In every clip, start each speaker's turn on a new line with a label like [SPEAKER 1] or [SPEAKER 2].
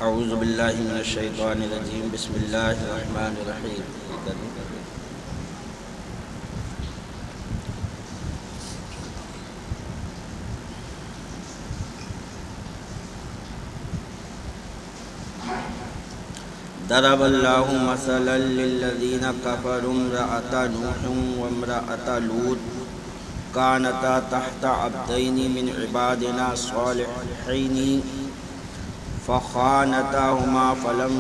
[SPEAKER 1] اعوذ باللہ من الشیطان الرجیم بسم اللہ الرحمن الرحیم ضرب اللہ مثلا للذین کفروا امرأۃ نوح وامرأۃ لوط كانتا تحت عبدین من عبادنا صالحین فخانتاهما فلم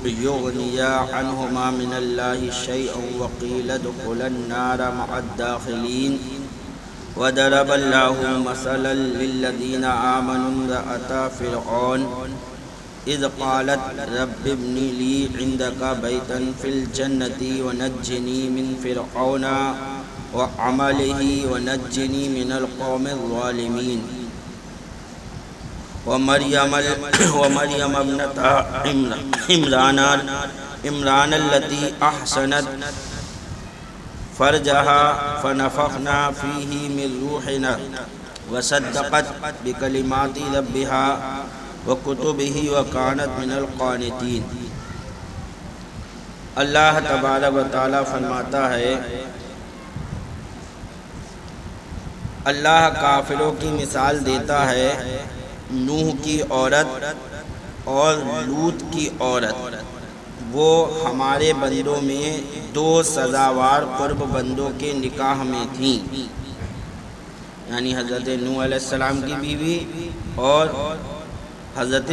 [SPEAKER 1] يغنيا عنهما من الله شيئا وقيل ادخلا النار مع الداخلين وضرب الله مثلا للذين آمنوا امرأة فرعون إذ قالت رب ابن لي عندك بيتا في الجنة ونجني من فرعون وعمله ونجني من القوم الظالمين ومريم ابنة عمران التي أحسنت فرجها فنفخنا فيه من روحنا وصدقت بكلمات ربها وكتبه وكانت من القانتين۔ اللہ تبارک و تعالی فرماتا ہے، اللہ کافروں کی مثال دیتا ہے نوح کی عورت اور لوط کی عورت، وہ ہمارے بندوں میں دو سزاوار قرب بندوں کے نکاح میں تھیں، یعنی حضرت نوح علیہ السلام کی بیوی اور حضرت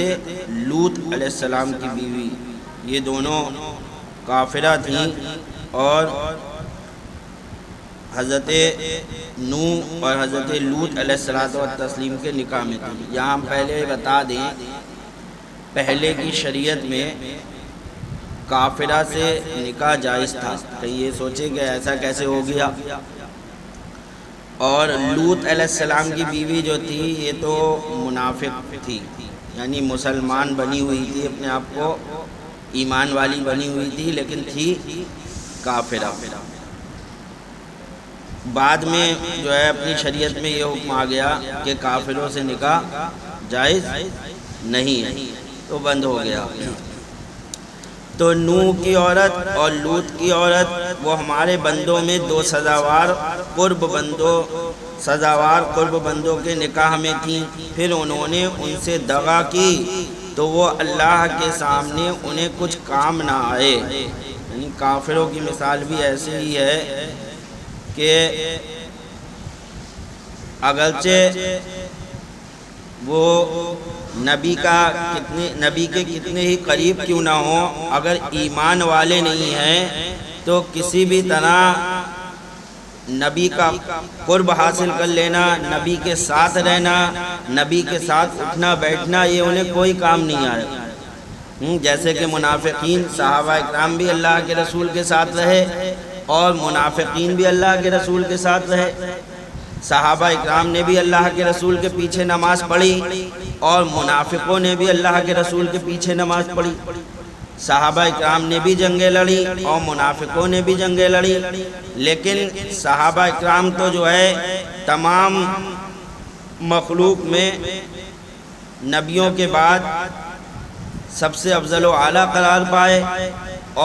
[SPEAKER 1] لوط علیہ السلام کی بیوی، یہ دونوں کافرہ تھیں اور حضرت نوح اور حضرت لوط علیہ الصلوۃ والتسلیم کے نکاح میں تھی۔ یہاں پہلے بتا دیں، پہلے کی شریعت میں کافرہ سے نکاح جائز تھا، کہیں یہ سوچے کہ ایسا کیسے ہو گیا۔ اور لوط علیہ السلام کی بیوی جو تھی یہ تو منافق تھی، یعنی مسلمان بنی ہوئی تھی، اپنے آپ کو ایمان والی بنی ہوئی تھی، لیکن تھی کافرہ۔ بعد میں جو ہے اپنی شریعت میں یہ حکم آ گیا کہ کافروں سے نکاح جائز نہیں ہے، تو بند ہو گیا۔ تو نوح کی عورت اور لوط کی عورت وہ ہمارے بندوں میں دو سزاوار قرب بندوں کے نکاح میں تھیں، پھر انہوں نے ان سے دغا کی تو وہ اللہ کے سامنے انہیں کچھ کام نہ آئے۔ یعنی کافروں کی مثال بھی ایسے ہی ہے کہ اگرچہ وہ نبی کے کتنے ہی قریب کیوں نہ ہوں، اگر ایمان والے نہیں ہیں تو کسی بھی طرح نبی کا قرب حاصل کر لینا، نبی کے ساتھ رہنا، نبی کے ساتھ اٹھنا بیٹھنا، یہ انہیں کوئی کام نہیں آئے۔ جیسے کہ منافقین، صحابہ اکرام بھی اللہ کے رسول کے ساتھ رہے اور منافقین بھی اللہ کے رسول کے ساتھ رہے، صحابہ اکرام نے بھی اللہ کے رسول کے پیچھے نماز پڑھی اور منافقوں نے بھی اللہ کے رسول کے پیچھے نماز پڑھی، صحابہ اکرام نے بھی جنگیں لڑی اور منافقوں نے بھی جنگیں لڑی، لیکن صحابہ اکرام تو جو ہے تمام مخلوق میں نبیوں کے بعد سب سے افضل و اعلیٰ قرار پائے،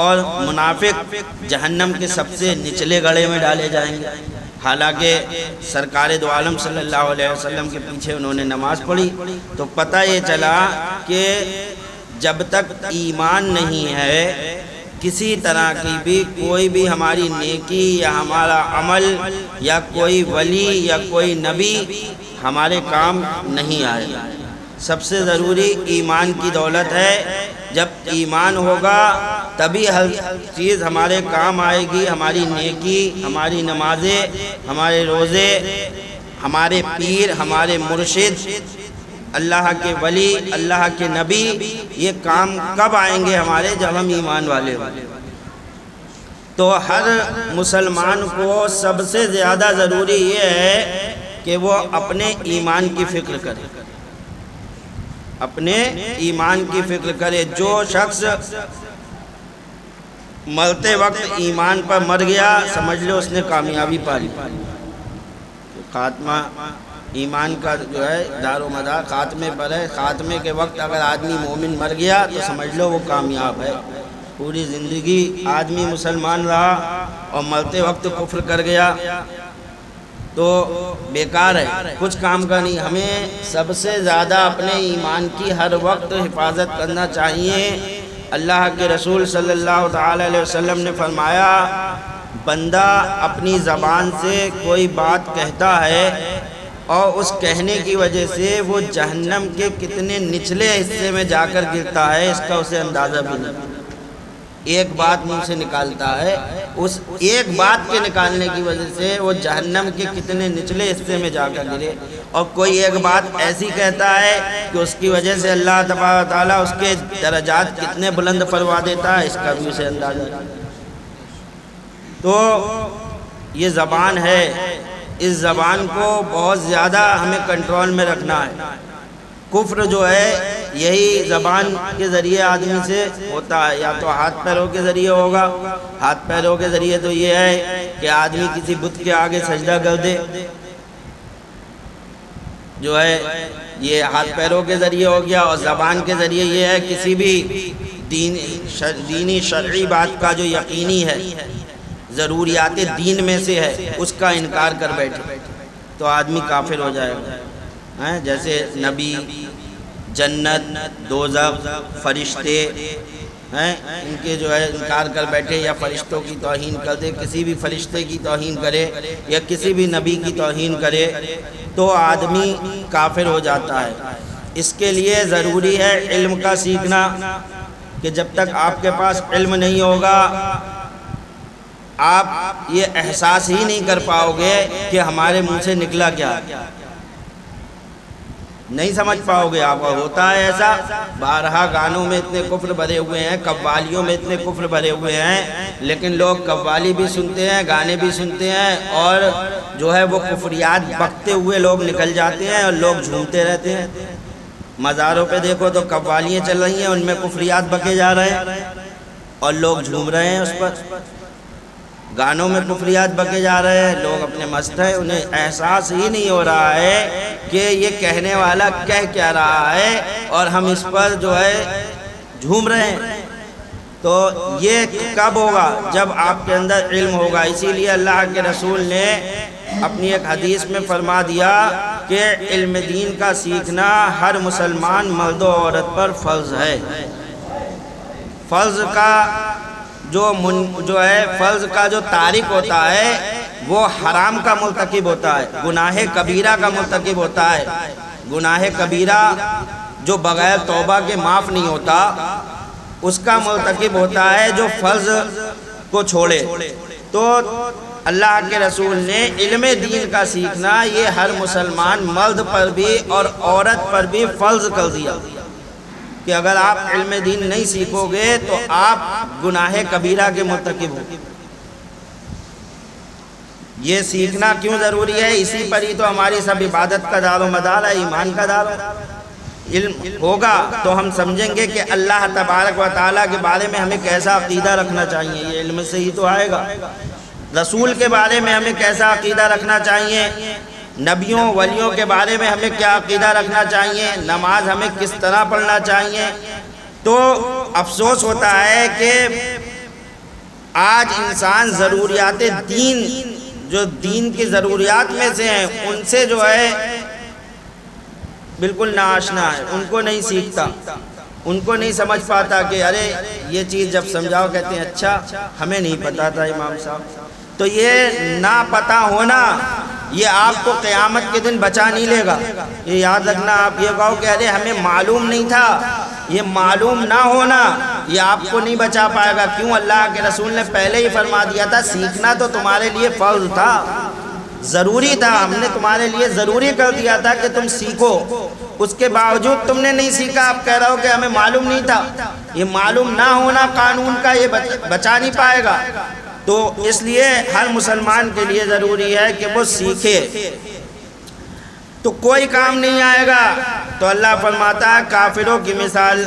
[SPEAKER 1] اور منافق جہنم کے سب سے نچلے گڑھے میں ڈالے جائیں گے۔ حالانکہ سرکار دو عالم صلی اللہ علیہ وسلم کے پیچھے انہوں نے نماز پڑھی، تو پتہ یہ چلا کہ جب تک ایمان نہیں ہے کسی طرح کی بھی کوئی بھی ہماری نیکی یا ہمارا عمل یا کوئی ولی یا کوئی نبی ہمارے کام نہیں آئے گا۔ سب سے ضروری ایمان کی دولت ہے، جب ایمان ہوگا تبھی ہر چیز ہمارے کام آئے گی، ہماری نیکی، ہماری نمازیں، ہمارے روزے، ہمارے پیر، ہمارے مرشد، اللہ کے ولی، اللہ کے نبی، یہ کام کب آئیں گے ہمارے؟ جب ہم ایمان والے ہوں۔ تو ہر مسلمان کو سب سے زیادہ ضروری یہ ہے کہ وہ اپنے ایمان کی فکر کرے، اپنے ایمان کی فکر کرے۔ جو شخص مرتے وقت ایمان پر مر گیا، سمجھ لو اس نے کامیابی پا لی، خاتمہ ایمان کا جو ہے دار و مدار خاتمے پر ہے. خاتمے کے وقت اگر آدمی مومن مر گیا تو سمجھ لو وہ کامیاب ہے. پوری زندگی آدمی مسلمان رہا اور مرتے وقت کفر کر گیا تو بیکار ہے, کچھ کام کا نہیں. ہمیں سب سے زیادہ اپنے ایمان کی ہر وقت حفاظت کرنا چاہیے. اللہ کے رسول صلی اللہ تعالی علیہ وسلم نے فرمایا, بندہ اپنی زبان سے کوئی بات کہتا ہے اور اس کہنے کی وجہ سے وہ جہنم کے کتنے نچلے حصے میں جا کر گرتا ہے اس کا اسے اندازہ بھی نہیں. ایک بات منہ سے نکالتا ہے, اس ایک بات کے نکالنے کی وجہ سے وہ جہنم کے کتنے نچلے حصے میں جا کر گرے. اور کوئی ایک بات ایسی کہتا ہے کہ اس کی وجہ سے اللہ تبارک و تعالیٰ اس کے درجات کتنے بلند فرما دیتا ہے, اس کا بھی اسے اندازہ نہیں. تو یہ زبان ہے, اس زبان کو بہت زیادہ ہمیں کنٹرول میں رکھنا ہے. کفر جو ہے یہی زبان کے ذریعے آدمی سے ہوتا ہے, یا تو ہاتھ پیروں کے ذریعے ہوگا. ہاتھ پیروں کے ذریعے تو یہ ہے کہ آدمی کسی بت کے آگے سجدہ کر دے, جو ہے یہ ہاتھ پیروں کے ذریعے ہو گیا. اور زبان کے ذریعے یہ ہے کسی بھی دینی شرعی بات کا جو یقینی ہے, ضروریات دین میں سے ہے, اس کا انکار کر بیٹھے تو آدمی کافر ہو جائے گا. جیسے نبی, جنت, دوزخ, فرشتے ان کے جو ہے انکار کر بیٹھے, یا فرشتوں کی توہین کر دے, کسی بھی فرشتے کی توہین کرے یا کسی بھی نبی کی توہین کرے تو آدمی کافر ہو جاتا ہے. اس کے لیے ضروری ہے علم کا سیکھنا, کہ جب تک آپ کے پاس علم نہیں ہوگا آپ یہ احساس ہی نہیں کر پاؤ گے کہ ہمارے منہ سے نکلا کیا, نہیں سمجھ پاؤ گے آپ. ہوتا ہے ایسا, بارہا گانوں میں اتنے کفر بھرے ہوئے ہیں, قوالیوں میں اتنے کفر بھرے ہوئے ہیں, لیکن لوگ قوالی بھی سنتے ہیں, گانے بھی سنتے ہیں, اور جو ہے وہ کفریات بکتے ہوئے لوگ نکل جاتے ہیں اور لوگ جھومتے رہتے ہیں. مزاروں پہ دیکھو تو قوالیاں چل رہی ہیں, ان میں کفریات بکے جا رہے ہیں اور لوگ جھوم رہے ہیں اس پر. گانوں میں کفریات بکے جا رہے ہیں, لوگ اپنے مست ہیں, انہیں احساس ہی نہیں ہو رہا ہے کہ یہ کہنے والا کہہ کیا رہا ہے اور ہم اس پر جو ہے جھوم رہے ہیں. تو یہ کب ہوگا؟ جب آپ کے اندر علم ہوگا. اسی لیے اللہ کے رسول نے اپنی ایک حدیث میں فرما دیا کہ علم دین کا سیکھنا ہر مسلمان مرد و عورت پر فرض ہے. فرض کا جو ہے فرض کا جو تارک ہوتا ہے وہ حرام کا مرتکب ہوتا ہے, گناہ کبیرہ کا مرتکب ہوتا ہے. گناہ کبیرہ جو بغیر توبہ کے معاف نہیں ہوتا, اس کا مرتکب ہوتا ہے جو فرض کو چھوڑے. تو اللہ کے رسول نے علم دین کا سیکھنا یہ ہر مسلمان مرد پر بھی اور عورت پر بھی فرض کر دیا کہ اگر آپ علم دین نہیں سیکھو گے تو آپ گناہ کبیرہ کے مرتکب ہو. یہ سیکھنا کیوں ضروری ہے؟ اسی پر ہی تو ہماری سب عبادت کا دار و مدار ہے, ایمان کا دار و مدار. علم ہوگا تو ہم سمجھیں گے کہ اللہ تبارک و تعالیٰ کے بارے میں ہمیں کیسا عقیدہ رکھنا چاہیے, یہ علم سے ہی تو آئے گا. رسول کے بارے میں ہمیں کیسا عقیدہ رکھنا چاہیے, نبیوں ولیوں کے بارے میں ہمیں کیا عقیدہ رکھنا چاہیے, نماز ہمیں کس طرح پڑھنا چاہیے. تو افسوس ہوتا ہے کہ آج انسان ضروریات دین, جو دین کی ضروریات میں سے ہیں, ان سے جو ہے بالکل ناآشنا ہے, ان کو نہیں سیکھتا, ان کو نہیں سمجھ پاتا کہ ارے یہ چیز جب سمجھاؤ کہتے ہیں اچھا ہمیں نہیں پتا تھا امام صاحب. تو یہ نہ پتا ہونا یہ آپ کو قیامت کے دن بچا نہیں لے گا. یہ یاد رکھنا, آپ یہ کہو کہ ارے ہمیں معلوم نہیں تھا, یہ معلوم نہ ہونا یہ آپ کو نہیں بچا پائے گا. کیوں؟ اللہ کے رسول نے پہلے ہی فرما دیا تھا سیکھنا تو تمہارے لیے فرض تھا, ضروری تھا, ہم نے تمہارے لیے ضروری کر دیا تھا کہ تم سیکھو. اس کے باوجود تم نے نہیں سیکھا, آپ کہہ رہے ہو کہ ہمیں معلوم نہیں تھا. یہ معلوم نہ ہونا قانون کا یہ بچا نہیں پائے گا. تو اس لیے ہر مسلمان کے لیے ضروری ہے کہ وہ سیکھے, تو کوئی کام نہیں آئے گا. تو اللہ فرماتا ہے کافروں کی مثال,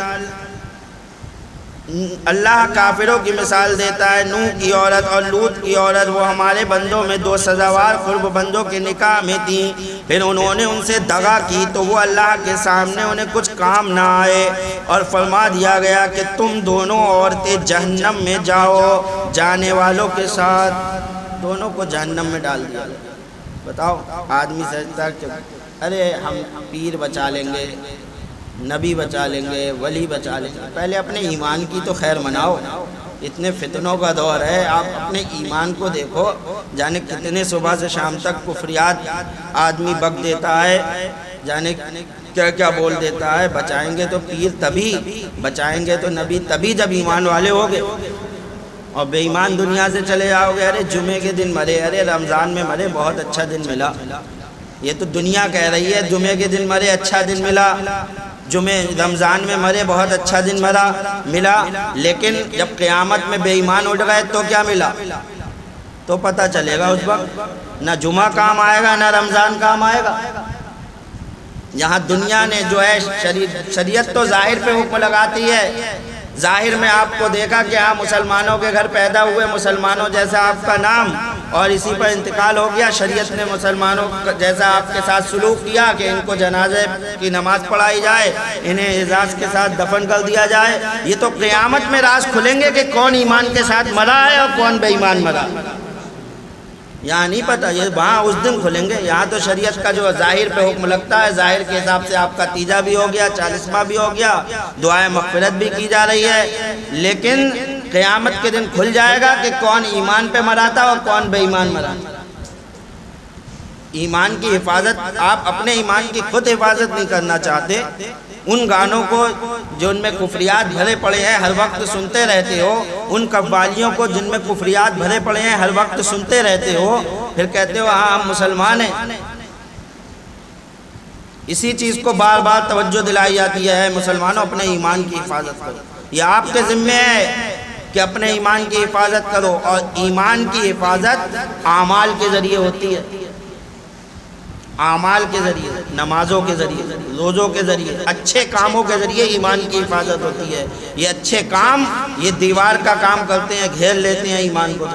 [SPEAKER 1] اللہ کافروں کی مثال دیتا ہے. نوح کی عورت اور لوط کی عورت وہ ہمارے بندوں میں دو سزاوار قرب بندوں کے نکاح میں تھیں. پھر انہوں نے ان سے دغا کی تو وہ اللہ کے سامنے انہیں کچھ کام نہ آئے، اور فرما دیا گیا کہ تم دونوں عورتیں جہنم میں جاؤ جانے والوں کے ساتھ، دونوں کو جہنم میں ڈال دیا۔ بتاؤ، آدمی سمجھتا ہے کہ ارے ہم پیر بچا لیں گے، نبی بچا لیں گے، ولی بچا لیں گے۔ پہلے اپنے ایمان کی تو خیر مناؤ، اتنے فتنوں کا دور ہے، آپ اپنے ایمان کو دیکھو، جانے کتنے صبح سے شام تک کفریات آدمی بک دیتا ہے، جانے کیا کیا بول دیتا ہے۔ بچائیں گے تو پیر تبھی، بچائیں گے تو نبی تبھی جب ایمان والے ہوگے، اور بے ایمان دنیا سے چلے جاؤ گے۔ ارے جمعے کے دن مرے، ارے رمضان میں مرے، بہت اچھا دن ملا۔ یہ تو دنیا کہہ رہی ہے جمعے کے دن مرے اچھا دن ملا، رمضان میں مرے بہت اچھا دن ملا، لیکن جب قیامت میں بے ایمان اٹھ گئے تو کیا ملا؟ تو پتہ چلے گا اس وقت، نہ جمعہ کام آئے گا نہ رمضان کام آئے گا۔ یہاں دنیا نے جو ہے شریعت تو ظاہر پہ حکم لگاتی ہے، ظاہر میں آپ کو دیکھا کہ ہاں مسلمانوں کے گھر پیدا ہوئے، مسلمانوں جیسا آپ کا نام، اور اسی پر انتقال ہو گیا، شریعت نے مسلمانوں جیسا آپ کے ساتھ سلوک کیا کہ ان کو جنازے کی نماز پڑھائی جائے، انہیں اعزاز کے ساتھ دفن کر دیا جائے۔ یہ تو قیامت میں راز کھلیں گے کہ کون ایمان کے ساتھ مرا ہے اور کون بے ایمان مرا۔ یہاں نہیں پتہ، یہ وہاں اس دن کھلیں گے۔ یہاں تو شریعت کا جو ظاہر پہ حکم لگتا ہے، ظاہر کے حساب سے آپ کا تیجا بھی ہو گیا، 40واں بھی ہو گیا، دعائیں مغفرت بھی کی جا رہی ہے، لیکن قیامت کے دن کھل جائے گا کہ کون ایمان پہ مرا تھا اور کون بے ایمان مرا۔ ایمان کی حفاظت، آپ اپنے ایمان کی خود حفاظت نہیں کرنا چاہتے، ان گانوں کو جو ان میں کفریات بھرے پڑے ہیں ہر وقت سنتے رہتے ہو، ان قوالیوں کو جن میں کفریات بھرے پڑے ہیں ہر وقت سنتے رہتے ہو، پھر کہتے ہو ہاں ہم مسلمان ہیں۔ اسی چیز کو بار بار توجہ دلائی جاتی ہے، مسلمانوں اپنے ایمان کی حفاظت کرو۔ یہ آپ کے ذمہ ہے کہ اپنے ایمان کی حفاظت کرو، اور ایمان کی حفاظت اعمال کے ذریعے ہوتی ہے، اعمال کے ذریعے، نمازوں کے ذریعے، روزوں کے ذریعے، اچھے کاموں کے ذریعے ایمان کی حفاظت ہوتی ہے۔ یہ اچھے کام یہ دیوار کا کام کرتے ہیں، گھیر لیتے ہیں ایمان کو،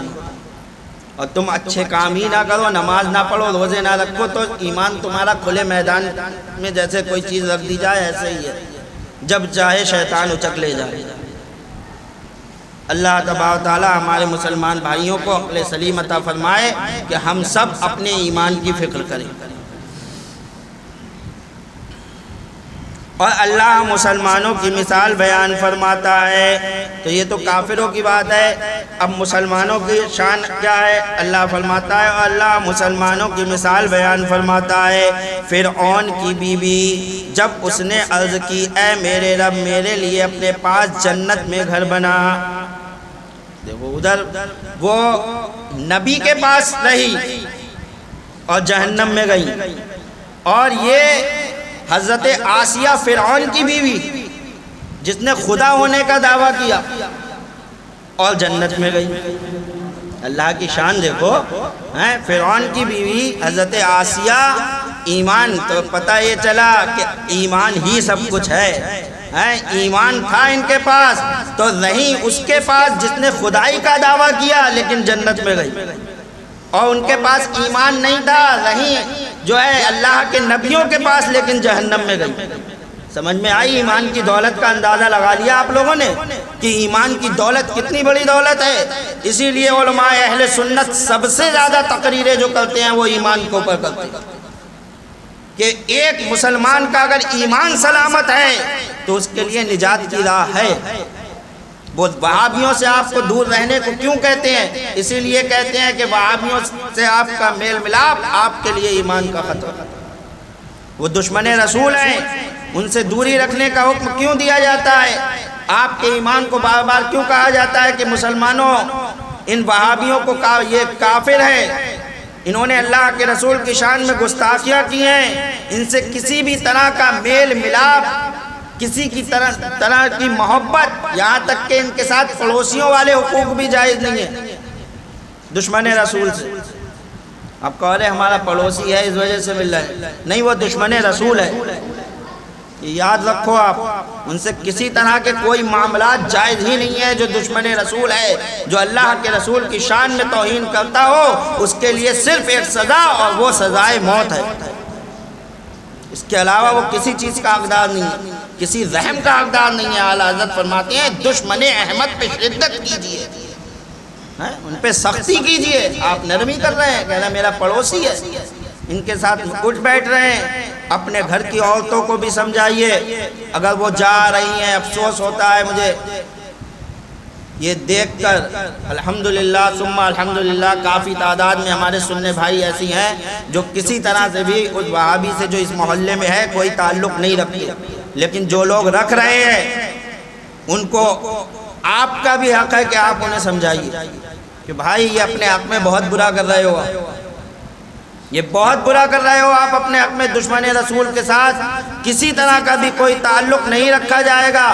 [SPEAKER 1] اور تم اچھے کام ہی نہ کرو، نماز نہ پڑھو، روزے نہ رکھو، تو ایمان تمہارا کھلے میدان میں جیسے کوئی چیز رکھ دی جائے ایسے ہی ہے، جب چاہے شیطان اچک لے جائے۔ اللہ تبارک و تعالی ہمارے مسلمان بھائیوں کو عقل سلیم عطا فرمائے کہ ہم سب اپنے ایمان کی فکر کریں۔ اور اللہ مسلمانوں کی مثال بیان فرماتا ہے، تو یہ تو کافروں کی بات ہے، اب مسلمانوں کی شان کیا ہے؟ اللہ فرماتا ہے، اور اللہ مسلمانوں کی مثال بیان فرماتا ہے، فرعون کی بیوی جب اس نے عرض کی اے میرے رب میرے لیے اپنے پاس جنت میں گھر بنا، دیکھو ادھر وہ نبی کے پاس رہی اور جہنم میں گئی، اور یہ حضرت آسیہ فرعون کی بیوی جس نے خدا ہونے کا دعویٰ کیا اور جنت میں گئی۔ اللہ کی شان دیکھو، فرعون کی بیوی حضرت آسیہ، ایمان تو پتہ یہ چلا کہ ایمان ہی سب کچھ ہے، ایمان تھا ان کے پاس تو رہی اس کے پاس جس نے خدائی کا دعویٰ کیا لیکن جنت میں گئی، اور ان کے پاس ایمان نہیں تھا، رہی جو ہے اللہ کے نبیوں کے پاس لیکن جہنم میں گئی۔ سمجھ میں آئی؟ ایمان کی دولت کا اندازہ لگا لیا آپ لوگوں نے کہ ایمان کی دولت کتنی بڑی دولت ہے۔ اسی لیے علماء اہل سنت سب سے زیادہ تقریریں جو کرتے ہیں وہ ایمان کے اوپر کرتے ہیں کہ ایک مسلمان کا اگر ایمان سلامت ہے تو اس کے لیے نجات کی راہ ہے۔ وہ وہابیوں سے آپ کو دور رہنے کو کیوں کہتے ہیں؟ اسی لیے کہتے ہیں کہ وہابیوں سے آپ کا میل ملاپ آپ کے لیے ایمان کا خطرہ، وہ دشمن رسول ہیں، ان سے دوری رکھنے کا حکم کیوں دیا جاتا ہے؟ آپ کے ایمان کو بار بار کیوں کہا جاتا ہے کہ مسلمانوں ان وہابیوں کو یہ کافر ہے، انہوں نے اللہ کے رسول کی شان میں گستاخیاں کی ہیں، ان سے کسی بھی طرح کا میل ملاپ، کسی کی طرح کی محبت، یہاں تک کہ ان کے ساتھ پڑوسیوں والے حقوق بھی جائز نہیں ہے دشمن رسول سے۔ اب کہہ رہے ہمارا پڑوسی ہے اس وجہ سے مل رہا ہے، نہیں، وہ دشمن رسول ہے، یاد رکھو آپ، ان سے کسی طرح کے کوئی معاملات جائز ہی نہیں ہے۔ جو دشمن رسول ہے، جو اللہ کے رسول کی شان میں توہین کرتا ہو، اس کے لیے صرف ایک سزا، اور وہ سزائے موت ہے۔ اس کے علاوہ وہ کسی چیز کا حقدار نہیں ہے، کسی رحم کا حقدار نہیں ہے۔ اعلیٰ حضرت فرماتے ہیں دشمن احمد پہ شدت کیجئے، ان پہ سختی کیجئے۔ آپ نرمی کر رہے ہیں، کہنا میرا پڑوسی ہے، ان کے ساتھ اٹھ بیٹھ رہے ہیں۔ اپنے گھر کی عورتوں کو بھی سمجھائیے، اگر وہ جا رہی ہیں افسوس ہوتا ہے مجھے یہ دیکھ کر۔ الحمدللہ ثم الحمدللہ کافی تعداد میں ہمارے سننے بھائی ایسی ہیں جو کسی طرح سے بھی اس وہابی سے جو اس محلے میں ہے کوئی تعلق نہیں رکھتے، لیکن جو لوگ رکھ رہے ہیں ان کو آپ کا بھی حق ہے کہ آپ انہیں سمجھائیے کہ بھائی یہ اپنے حق میں بہت برا کر رہے ہو، یہ بہت برا کر رہے ہو آپ اپنے حق میں۔ دشمن رسول کے ساتھ کسی طرح کا بھی کوئی تعلق نہیں رکھا جائے گا،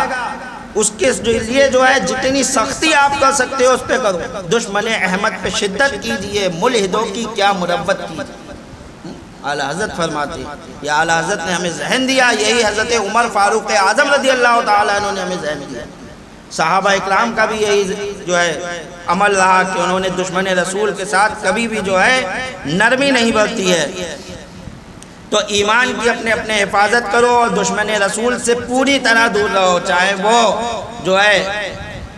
[SPEAKER 1] اس کے لیے جو ہے جتنی سختی آپ کر سکتے ہو اس پہ کرو۔ دشمن احمد پہ شدت کیجئے، ملحدوں کی کیا مربت کیجئے۔ اعلیٰ حضرت فرماتے ہیں، یہ اعلیٰ حضرت نے ہمیں ذہن دیا، یہی حضرت عمر فاروق اعظم رضی اللہ تعالیٰ عنہ نے ہمیں ذہن دیا۔ صحابہ اکرام کا بھی یہی جو ہے عمل رہا کہ انہوں نے دشمن رسول کے ساتھ کبھی بھی جو ہے نرمی نہیں برتی ہے۔ تو ایمان کی اپنے اپنے حفاظت کرو اور دشمن رسول سے پوری طرح دور رہو، چاہے وہ جو ہے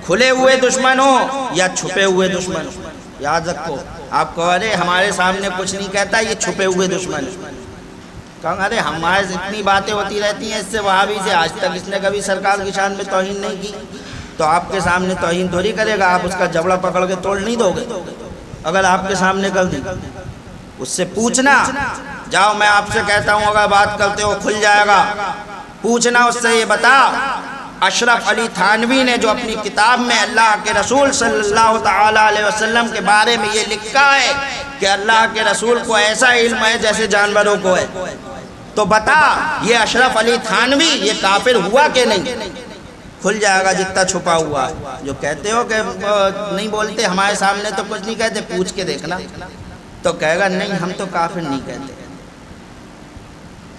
[SPEAKER 1] کھلے ہوئے دشمن ہو یا چھپے ہوئے دشمن ہو۔ یاد رکھو، آپ کو ارے ہمارے سامنے کچھ نہیں کہتا، یہ چھپے ہوئے دشمن ہے۔ کہا ارے ہمارے اتنی باتیں ہوتی رہتی ہیں اس سے وہابی سے، آج تک اس نے کبھی سرکار کی شان میں توہین نہیں کی، تو آپ کے سامنے توہین تھوڑی کرے گا، آپ اس کا جبڑا پکڑ کے توڑ نہیں دو گے اگر آپ کے سامنے کر دی۔ اس سے پوچھنا، جاؤ میں آپ سے کہتا ہوں اگر بات کرتے ہو کھل جائے گا، پوچھنا اس سے یہ بتا اشرف علی تھانوی نے جو اپنی کتاب میں اللہ کے رسول صلی اللہ تعالیٰ علیہ وسلم کے بارے میں یہ لکھا ہے کہ اللہ کے رسول کو ایسا علم ہے جیسے جانوروں کو ہے، تو بتا یہ اشرف علی تھانوی یہ کافر ہوا کہ نہیں؟ کھل جائے گا جتنا چھپا ہوا ہے۔ جو کہتے ہو کہ نہیں بولتے ہمارے سامنے تو کچھ نہیں کہتے، پوچھ کے دیکھنا، تو کہے گا نہیں ہم تو کافر نہیں کہتے،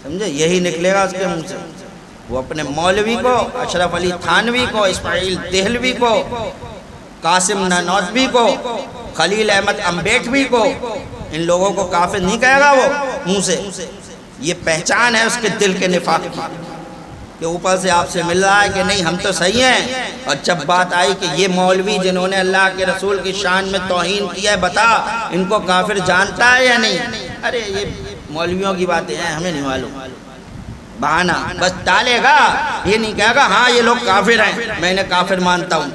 [SPEAKER 1] سمجھے؟ یہی نکلے گا اس کے منہ سے۔ وہ اپنے مولوی کو، اشرف علی تھانوی کو، اسماعیل دہلوی کو، قاسم نانوتوی کو، خلیل احمد امبیٹوی کو، ان لوگوں کو کافر نہیں کہے گا وہ منہ سے۔ یہ پہچان ہے اس کے دل کے نفاق کی کہ اوپر سے آپ سے مل رہا ہے کہ نہیں ہم تو صحیح ہیں، اور جب بات آئی کہ یہ مولوی جنہوں نے اللہ کے رسول کی شان میں توہین کیا ہے بتا ان کو کافر جانتا ہے یا نہیں؟ ارے یہ مولویوں کی باتیں ہیں ہمیں نہیں معلوم، بہانہ بس ڈالے گا، یہ نہیں کہے گا ہاں یہ لوگ کافر ہیں میں انہیں کافر مانتا ہوں،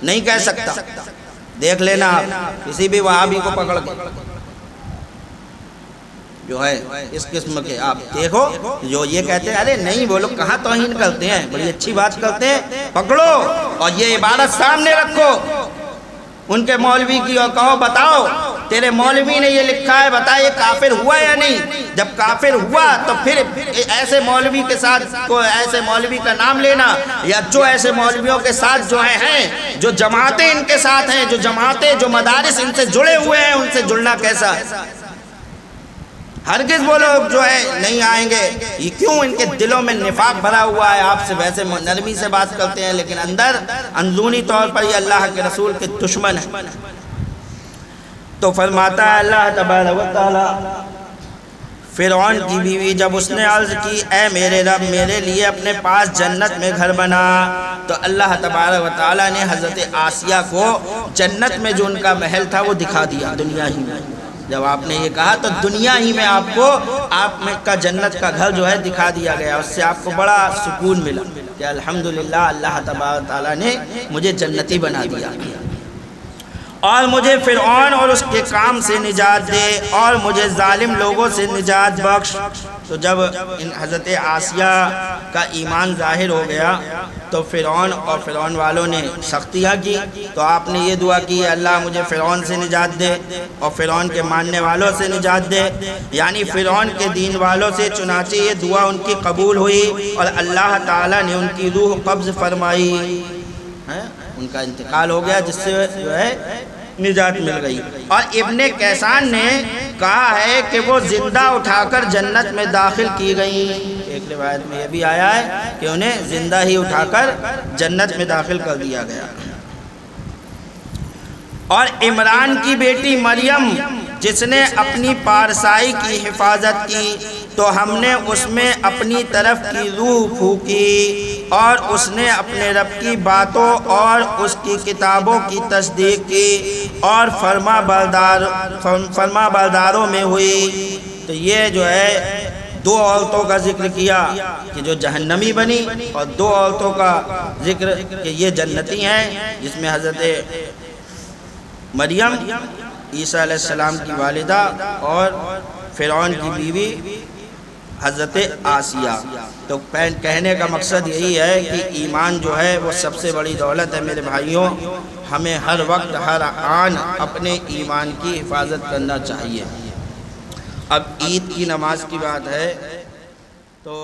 [SPEAKER 1] نہیں کہہ سکتا۔ دیکھ لینا آپ کسی بھی وہابی کو پکڑ کے جو ہے اس قسم کے، آپ دیکھو جو یہ کہتے ہیں ارے نہیں وہ لوگ کہاں توہین کرتے ہیں، بڑی اچھی بات کرتے ہیں، پکڑو اور یہ عبارت سامنے رکھو ان کے مولوی کی اور کہو بتاؤ تیرے مولوی نے یہ لکھا ہے، بتا یہ کافر ہوا یا نہیں؟ جب کافر ہوا تو پھر ایسے مولوی کے ساتھ کوئی ایسے مولوی کا نام لینا، یا جو ایسے مولویوں کے ساتھ جو ہیں جو جماعتیں ان کے ساتھ ہیں، جو جماعتیں جو مدارس ان سے جڑے ہوئے ہیں، ان سے جڑنا کیسا ہے؟ ہرگز وہ لوگ جو ہے نہیں آئیں گے۔ یہ کیوں؟ ان کے دلوں میں نفاق بھرا ہوا ہے، آپ سے ویسے نرمی سے بات کرتے ہیں لیکن اندر اندرونی طور پر یہ اللہ کے رسول کے دشمن ہیں۔ تو فرماتا ہے اللہ تبارک و تعالی، فرعون کی بیوی جب اس نے عرض کی اے میرے رب میرے لیے اپنے پاس جنت میں گھر بنا، تو اللہ تبارک و تعالی نے حضرت آسیہ کو جنت میں جو ان کا محل تھا وہ دکھا دیا دنیا ہی میں۔ جب آپ نے یہ کہا تو دنیا ہی میں آپ کو آپ میں کا جنت کا گھر جو ہے دکھا دیا گیا، اس سے آپ کو بڑا سکون ملا کہ الحمدللہ اللہ تبارک و تعالی نے مجھے جنتی بنا دیا، اور مجھے فرعون اور اس کے کام سے نجات دے، اور مجھے ظالم لوگوں سے نجات بخش۔ تو جب ان حضرت آسیہ کا ایمان ظاہر ہو گیا تو فرعون اور فرعون والوں نے سختیاں کی، تو آپ نے یہ دعا کی اللہ مجھے فرعون سے نجات دے اور فرعون کے ماننے والوں سے نجات دے، یعنی فرعون کے دین والوں سے۔ چنانچہ یہ دعا ان کی قبول ہوئی اور اللہ تعالیٰ نے ان کی روح قبض فرمائی، ان کا انتقال ہو گیا، جس سے جو ہے نجات مل گئی۔ اور ابن کیسان نے کہا ہے کہ وہ زندہ اٹھا کر جنت میں داخل کی گئیں، ایک روایت میں یہ بھی آیا ہے کہ انہیں زندہ ہی اٹھا کر جنت میں داخل کر دیا گیا۔ اور عمران کی بیٹی مریم جس نے اپنی پارسائی کی حفاظت کی تو ہم نے اس میں اپنی طرف کی روح پھونکی، اور اس نے اپنے رب کی باتوں اور اس کی کتابوں کی تصدیق کی اور فرما برداروں میں ہوئی۔ تو یہ جو ہے دو عورتوں کا ذکر کیا کہ جو جہنمی بنی، اور دو عورتوں کا ذکر کہ یہ جنتی ہیں، جس میں حضرت مریم عیسیٰ علیہ السلام کی والدہ اور فرعون کی بیوی حضرت آسیہ۔ تو کہنے کا مقصد یہی ہے کہ ایمان جو ہے وہ سب سے بڑی دولت ہے میرے بھائیوں، ہمیں ہر وقت ہر آن اپنے ایمان کی حفاظت کرنا چاہیے۔ اب عید کی نماز کی بات ہے تو